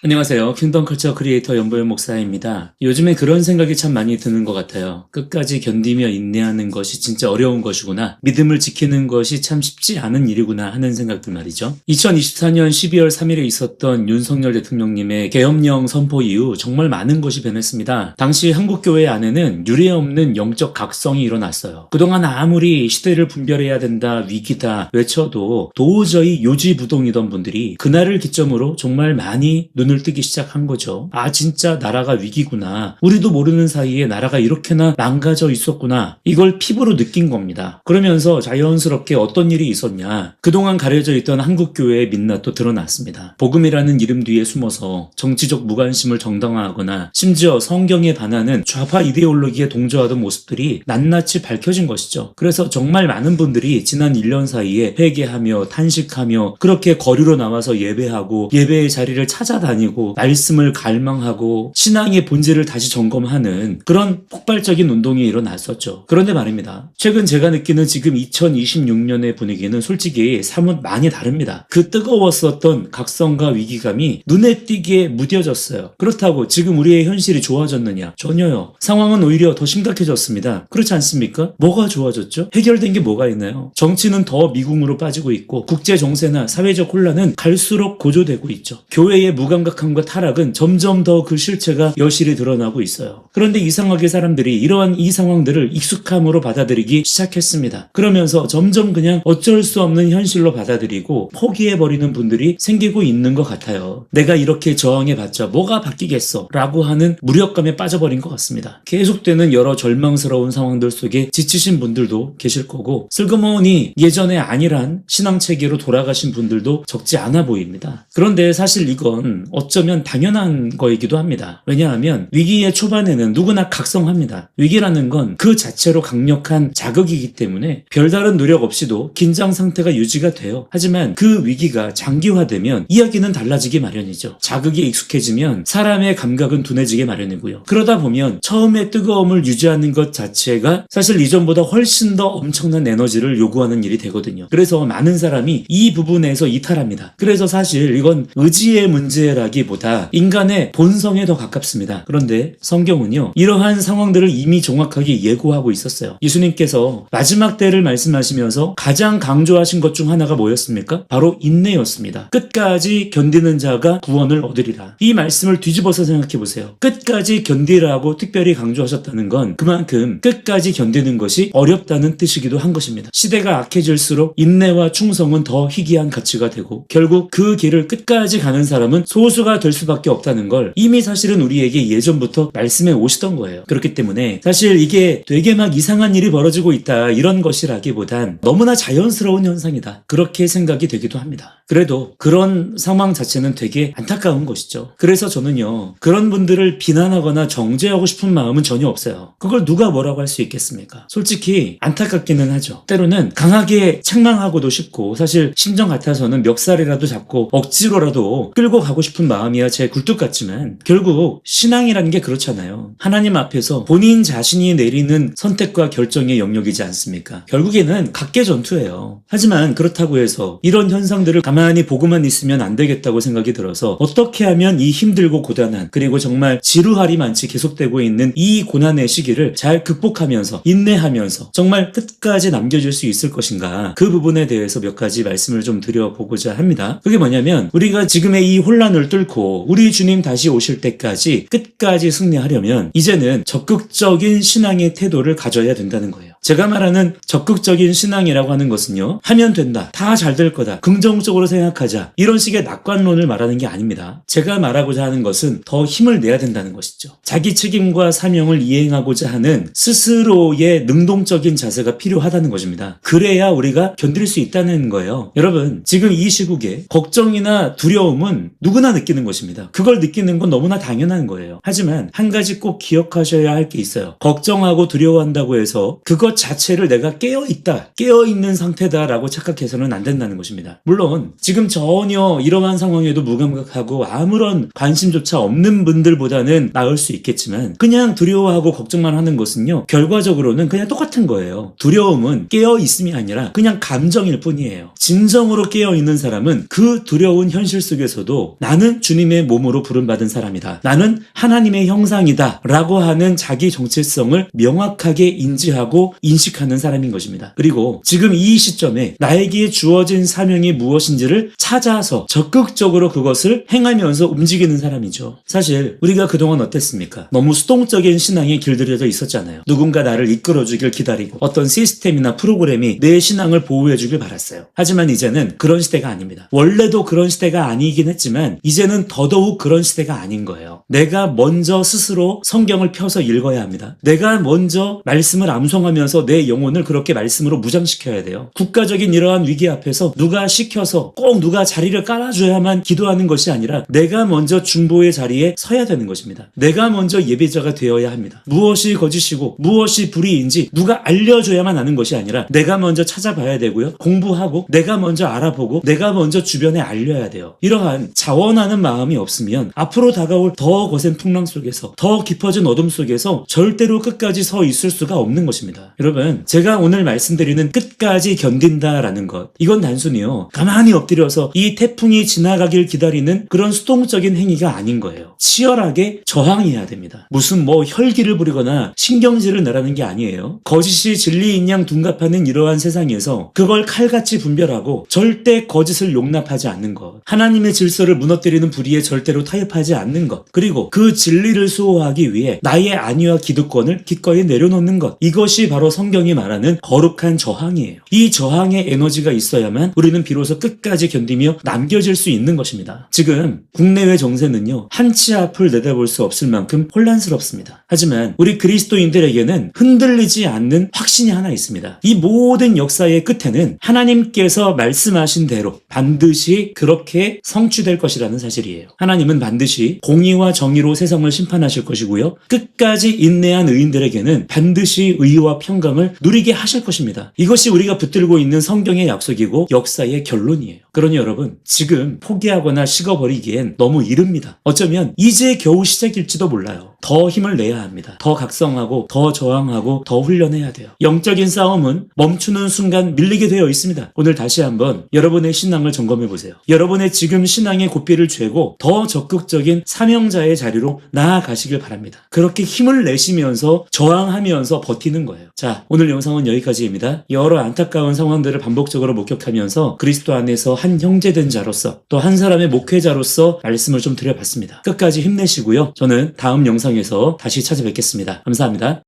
안녕하세요. 킹덤 컬처 크리에이터 연보현 목사입니다. 요즘에 그런 생각이 참 많이 드는 것 같아요. 끝까지 견디며 인내하는 것이 진짜 어려운 것이구나. 믿음을 지키는 것이 참 쉽지 않은 일이구나 하는 생각들 말이죠. 2024년 12월 3일에 있었던 윤석열 대통령님의 계엄령 선포 이후 정말 많은 것이 변했습니다. 당시 한국교회 안에는 유례없는 영적 각성이 일어났어요. 그동안 아무리 시대를 분별해야 된다, 위기다 외쳐도 도저히 요지부동이던 분들이 그날을 기점으로 정말 많이 눈을 뜨기 시작한 거죠. 아, 진짜 나라가 위기구나. 우리도 모르는 사이에 나라가 이렇게나 망가져 있었구나. 이걸 피부로 느낀 겁니다. 그러면서 자연스럽게 어떤 일이 있었냐. 그동안 가려져 있던 한국교회의 민낯도 드러났습니다. 복음이라는 이름 뒤에 숨어서 정치적 무관심을 정당화하거나 심지어 성경에 반하는 좌파 이데올로기에 동조하던 모습들이 낱낱이 밝혀진 것이죠. 그래서 정말 많은 분들이 지난 1년 사이에 회개하며 탄식하며 그렇게 거리로 나와서 예배하고 예배의 자리를 찾아다니고 말씀을 갈망하고 신앙의 본질을 다시 점검하는 그런 폭발적인 운동이 일어났었죠. 그런데 말입니다. 최근 제가 느끼는 지금 2026년의 분위기는 솔직히 사뭇 많이 다릅니다. 그 뜨거웠었던 각성과 위기감이 눈에 띄게 무뎌졌어요. 그렇다고 지금 우리의 현실이 좋아졌느냐? 전혀요. 상황은 오히려 더 심각해졌습니다. 그렇지 않습니까? 뭐가 좋아졌죠? 해결된 게 뭐가 있나요? 정치는 더 미궁으로 빠지고 있고 국제 정세나 사회적 혼란은 갈수록 고조되고 있죠. 교회의 무감각함과 타락은 점점 더 그 실체가 여실히 드러나고 있어요. 그런데 이상하게 사람들이 이러한 이 상황들을 익숙함으로 받아들이기 시작했습니다. 그러면서 점점 그냥 어쩔 수 없는 현실로 받아들이고 포기해버리는 분들이 생기고 있는 것 같아요. 내가 이렇게 저항해봤자 뭐가 바뀌겠어 라고 하는 무력감에 빠져버린 것 같습니다. 계속되는 여러 절망스러운 상황들 속에 지치신 분들도 계실 거고 슬그머니 예전에 안일한 신앙체계로 돌아가신 분들도 적지 않아 보입니다. 그런데 사실 이건 어쩌면 당연한 거이기도 합니다. 왜냐하면 위기의 초반에는 누구나 각성합니다. 위기라는 건 그 자체로 강력한 자극이기 때문에 별다른 노력 없이도 긴장 상태가 유지가 돼요. 하지만 그 위기가 장기화되면 이야기는 달라지기 마련이죠. 자극이 익숙해지면 사람의 감각은 둔해지게 마련이고요. 그러다 보면 처음에 뜨거움을 유지하는 것 자체가 사실 이전보다 훨씬 더 엄청난 에너지를 요구하는 일이 되거든요. 그래서 많은 사람이 이 부분에서 이탈합니다. 그래서 사실 이건 의지의 문제라기보다 인간의 본성에 더 가깝습니다. 그런데 성경은요, 이러한 상황들을 이미 정확하게 예고하고 있었어요. 예수님께서 마지막 때를 말씀하시면서 가장 강조하신 것 중 하나가 뭐였습니까? 바로 인내였습니다. 끝까지 견디는 자가 구원을 얻으리라. 이 말씀을 뒤집어서 생각해 보세요. 끝까지 견디라고 특별히 강조하셨다는 건 그만큼 끝까지 견디는 것이 어렵다는 뜻이기도 한 것입니다. 시대가 악해질수록 인내와 충성은 더 희귀한 가치가 되고 결국 그 길을 끝까지 가는 사람은 소수가 될 수밖에 없다는 걸 이미 사실은 우리에게 예전부터 말씀해 오시던 거예요. 그렇기 때문에 사실 이게 되게 막 이상한 일이 벌어지고 있다 이런 것이라기보단 너무나 자연스러운 현상이다 그렇게 생각이 되기도 합니다. 그래도 그런 상황 자체는 되게 안타까운 것이죠. 그래서 저는요, 그런 분들을 비난하거나 정죄하고 싶은 마음은 전혀 없어요. 그걸 누가 뭐라고 할 수 있겠습니까? 솔직히 안타깝기는 하죠. 때로는 강하게 책망하고도 싶고 사실 심정 같아서는 멱살이라도 잡고 억지로라도 끌고 가고 싶은 마음이야 제 굴뚝 같지만 결국 신앙이라는 게 그렇잖아요. 하나님 앞에서 본인 자신이 내리는 선택과 결정의 영역이지 않습니까? 결국에는 각계전투예요. 하지만 그렇다고 해서 이런 현상들을 가만히 보고만 있으면 안 되겠다고 생각이 들어서 어떻게 하면 이 힘들고 고단한 그리고 정말 지루할이 많이 계속되고 있는 이 고난의 시기를 잘 극복하면서 인내하면서 정말 끝까지 남겨줄 수 있을 것인가 그 부분에 대해서 몇 가지 말씀을 좀 드려보고자 합니다. 그게 뭐냐면 우리가 지금의 이 혼란을 뚫고 우리 주님 다시 오실 때까지 끝까지 승리하려면 이제는 적극적인 신앙의 태도를 가져야 된다는 거예요. 제가 말하는 적극적인 신앙이라고 하는 것은요, 하면 된다, 다 잘 될 거다, 긍정적으로 생각하자 이런 식의 낙관론을 말하는 게 아닙니다. 제가 말하고자 하는 것은 더 힘을 내야 된다는 것이죠. 자기 책임과 사명을 이행하고자 하는 스스로의 능동적인 자세가 필요하다는 것입니다. 그래야 우리가 견딜 수 있다는 거예요. 여러분, 지금 이 시국에 걱정이나 두려움은 누구나 느끼는 것입니다. 그걸 느끼는 건 너무나 당연한 거예요. 하지만 한 가지 꼭 기억하셔야 할 게 있어요. 걱정하고 두려워한다고 해서 그것 그것 자체를 내가 깨어있다, 깨어있는 상태다라고 착각해서는 안 된다는 것입니다. 물론 지금 전혀 이러한 상황에도 무감각하고 아무런 관심조차 없는 분들보다는 나을 수 있겠지만 그냥 두려워하고 걱정만 하는 것은요, 결과적으로는 그냥 똑같은 거예요. 두려움은 깨어있음이 아니라 그냥 감정일 뿐이에요. 진정으로 깨어있는 사람은 그 두려운 현실 속에서도 나는 주님의 몸으로 부름받은 사람이다, 나는 하나님의 형상이다 라고 하는 자기 정체성을 명확하게 인지하고 인식하는 사람인 것입니다. 그리고 지금 이 시점에 나에게 주어진 사명이 무엇인지를 찾아서 적극적으로 그것을 행하면서 움직이는 사람이죠. 사실 우리가 그동안 어땠습니까? 너무 수동적인 신앙에 길들여져 있었잖아요. 누군가 나를 이끌어주길 기다리고 어떤 시스템이나 프로그램이 내 신앙을 보호해주길 바랐어요. 하지만 이제는 그런 시대가 아닙니다. 원래도 그런 시대가 아니긴 했지만 이제는 더더욱 그런 시대가 아닌 거예요. 내가 먼저 스스로 성경을 펴서 읽어야 합니다. 내가 먼저 말씀을 암송하면서 내 영혼을 그렇게 말씀으로 무장시켜야 돼요. 국가적인 이러한 위기 앞에서 누가 시켜서 꼭 누가 자리를 깔아줘야만 기도하는 것이 아니라 내가 먼저 중보의 자리에 서야 되는 것입니다. 내가 먼저 예배자가 되어야 합니다. 무엇이 거짓이고 무엇이 불의인지 누가 알려줘야만 아는 것이 아니라 내가 먼저 찾아봐야 되고요. 공부하고 내가 먼저 알아보고 내가 먼저 주변에 알려야 돼요. 이러한 자원하는 마음이 없으면 앞으로 다가올 더 거센 풍랑 속에서, 더 깊어진 어둠 속에서 절대로 끝까지 서 있을 수가 없는 것입니다. 여러분, 제가 오늘 말씀드리는 끝까지 견딘다라는 것, 이건 단순히요, 가만히 엎드려서 이 태풍이 지나가길 기다리는 그런 수동적인 행위가 아닌 거예요. 치열하게 저항해야 됩니다. 무슨 혈기를 부리거나 신경질을 내라는 게 아니에요. 거짓이 진리인 양 둔갑하는 이러한 세상에서 그걸 칼같이 분별하고 절대 거짓을 용납하지 않는 것, 하나님의 질서를 무너뜨리는 불의에 절대로 타협하지 않는 것, 그리고 그 진리를 수호하기 위해 나의 안위와 기득권을 기꺼이 내려놓는 것, 이것이 바로 성경이 말하는 거룩한 저항이에요. 이 저항의 에너지가 있어야만 우리는 비로소 끝까지 견디며 남겨질 수 있는 것입니다. 지금 국내외 정세는요, 한치 앞을 내다볼 수 없을 만큼 혼란스럽습니다. 하지만 우리 그리스도인들에게는 흔들리지 않는 확신이 하나 있습니다. 이 모든 역사의 끝에는 하나님께서 말씀하신 대로 반드시 그렇게 성취될 것이라는 사실이에요. 하나님은 반드시 공의와 정의로 세상을 심판하실 것이고요, 끝까지 인내한 의인들에게는 반드시 의와 평강을 누리게 하실 것입니다. 이것이 우리가 붙들고 있는 성경의 약속이고 역사의 결론이에요. 그러니 여러분, 지금 포기하거나 식어버리기엔 너무 이릅니다. 어쩌면 이제 겨우 시작일지도 몰라요. 더 힘을 내야 합니다. 더 각성하고 더 저항하고 더 훈련해야 돼요. 영적인 싸움은 멈추는 순간 밀리게 되어 있습니다. 오늘 다시 한번 여러분의 신앙을 점검해 보세요. 여러분의 지금 신앙의 고삐를 죄고 더 적극적인 사명자의 자리로 나아가시길 바랍니다. 그렇게 힘을 내시면서 저항하면서 버티는 거예요. 자, 오늘 영상은 여기까지입니다. 여러 안타까운 상황들을 반복적으로 목격하면서 그리스도 안에서 한 형제된 자로서, 또 한 사람의 목회자로서 말씀을 좀 드려봤습니다. 끝까지 힘내시고요. 저는 다음 영상에서 다시 찾아뵙겠습니다. 감사합니다.